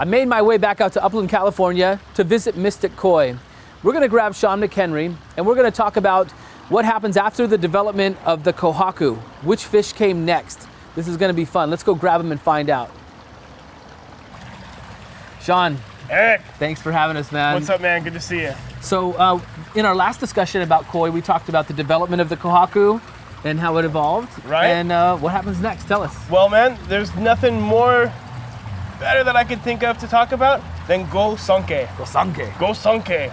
I made my way back out to Upland, California to visit Mystic Koi. We're gonna grab Shawn McHenry and we're gonna talk about what happens after the development of the Kohaku. Which fish came next? This is gonna be fun. Let's go grab him and find out. Shawn. Eric. Thanks for having us, man. What's up, man? Good to see you. So in our last discussion about koi, we talked about the development of the Kohaku and how it evolved. Right. And what happens next? Tell us. Well, man, there's nothing more better that I could think of to talk about than Gosanke. Gosanke. Gosanke.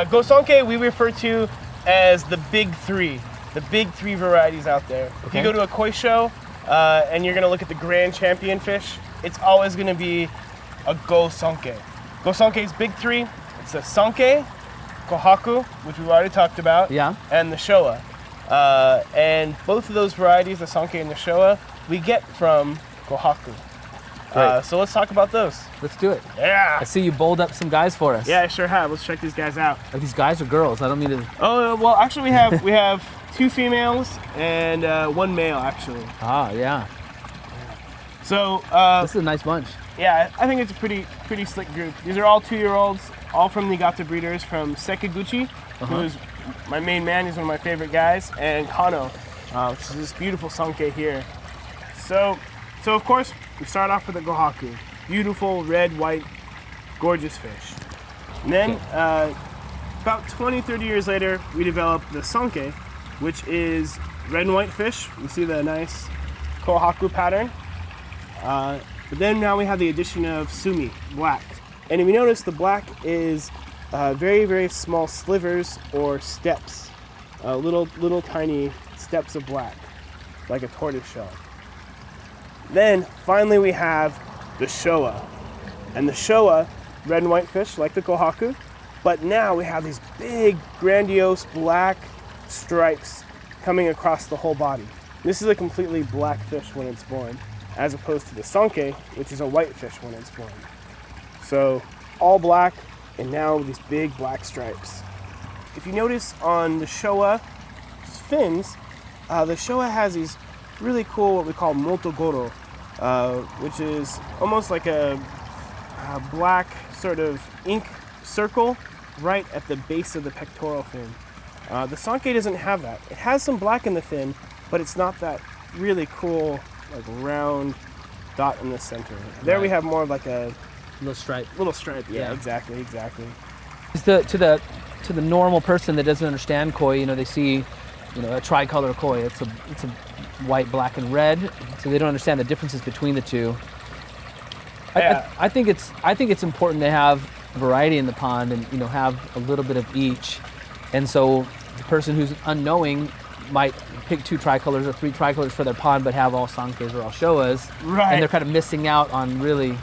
Gosanke we refer to as the big three varieties out there. Okay. If you go to a koi show and you're gonna look at the grand champion fish, it's always gonna be a Gosanke. Gosanke's big three, it's the Sanke, Kohaku, which we've already talked about, yeah, and the Showa. And both of those varieties, the Sanke and the Showa, we get from Kohaku. So let's talk about those. Let's do it. Yeah. I see you bowled up some guys for us. Yeah, I sure have. Let's check these guys out. Are these guys or girls? I don't mean to. Oh, well, actually we have 2 females and 1 male, actually. Ah, yeah. So this is a nice bunch. Yeah, I think it's a pretty slick group. These are all 2-year-olds, all from Niigata breeders, from Sekiguchi, who's my main man. He's one of my favorite guys, and Kano, which is this beautiful Sanke here. So of course, we start off with the Kohaku. Beautiful, red, white, gorgeous fish. And then, about 20, 30 years later, we developed the Sanke, which is red and white fish. You see the nice Kohaku pattern. But then now we have the addition of Sumi, black. And if you notice, the black is very, very small slivers or steps. Little tiny steps of black, like a tortoise shell. Then finally we have the Showa. And the Showa, red and white fish like the Kohaku, but now we have these big, grandiose black stripes coming across the whole body. This is a completely black fish when it's born, as opposed to the Sanke, which is a white fish when it's born. So all black, and now these big black stripes. If you notice on the Showa fins, the Showa has these really cool, what we call motogoro, which is almost like a black sort of ink circle right at the base of the pectoral fin. The Sanke doesn't have that. It has some black in the fin, but it's not that really cool, like round dot in the center. There we have more of like a little stripe. Yeah, exactly. To the normal person that doesn't understand koi, you know, they see, you know, a tricolor koi. It's a white, black, and red, so they don't understand the differences between the two. Yeah. I think it's important to have variety in the pond and, you know, have a little bit of each. And so the person who's unknowing might pick 2 tricolors or 3 tricolors for their pond, but have all Sankes or all Showas. Right. And they're kind of missing out on really.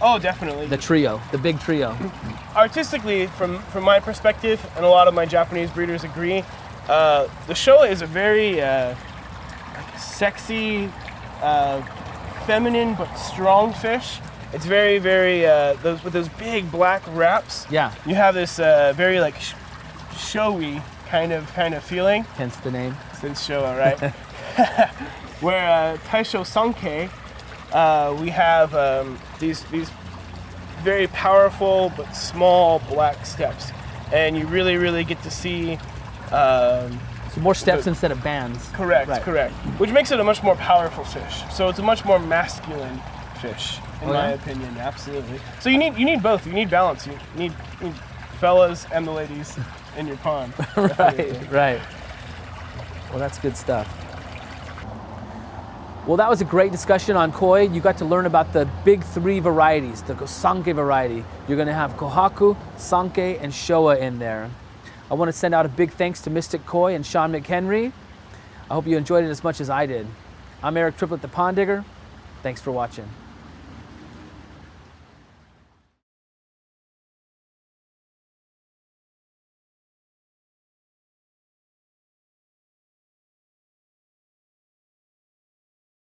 Oh, definitely. The trio, the big trio. Artistically, from my perspective, and a lot of my Japanese breeders agree, the Showa is a very sexy, feminine but strong fish. It's very, very with those big black wraps. Yeah. You have this very like showy kind of feeling. Hence the name. Since Showa, right? Where Taisho Sanke, we have these very powerful but small black steps, and you really get to see. So more steps instead of bands. Correct, right. Correct. Which makes it a much more powerful fish. So it's a much more masculine fish, in my opinion. Absolutely. So you need both. You need balance. You need fellas and the ladies in your pond. Right. Well, that's good stuff. Well, that was a great discussion on koi. You got to learn about the big 3 varieties, the Gosanke variety. You're going to have Kohaku, Sanke, and Showa in there. I want to send out a big thanks to Mystic Koi and Shawn McHenry. I hope you enjoyed it as much as I did. I'm Eric Triplett, the Pond Digger. Thanks for watching.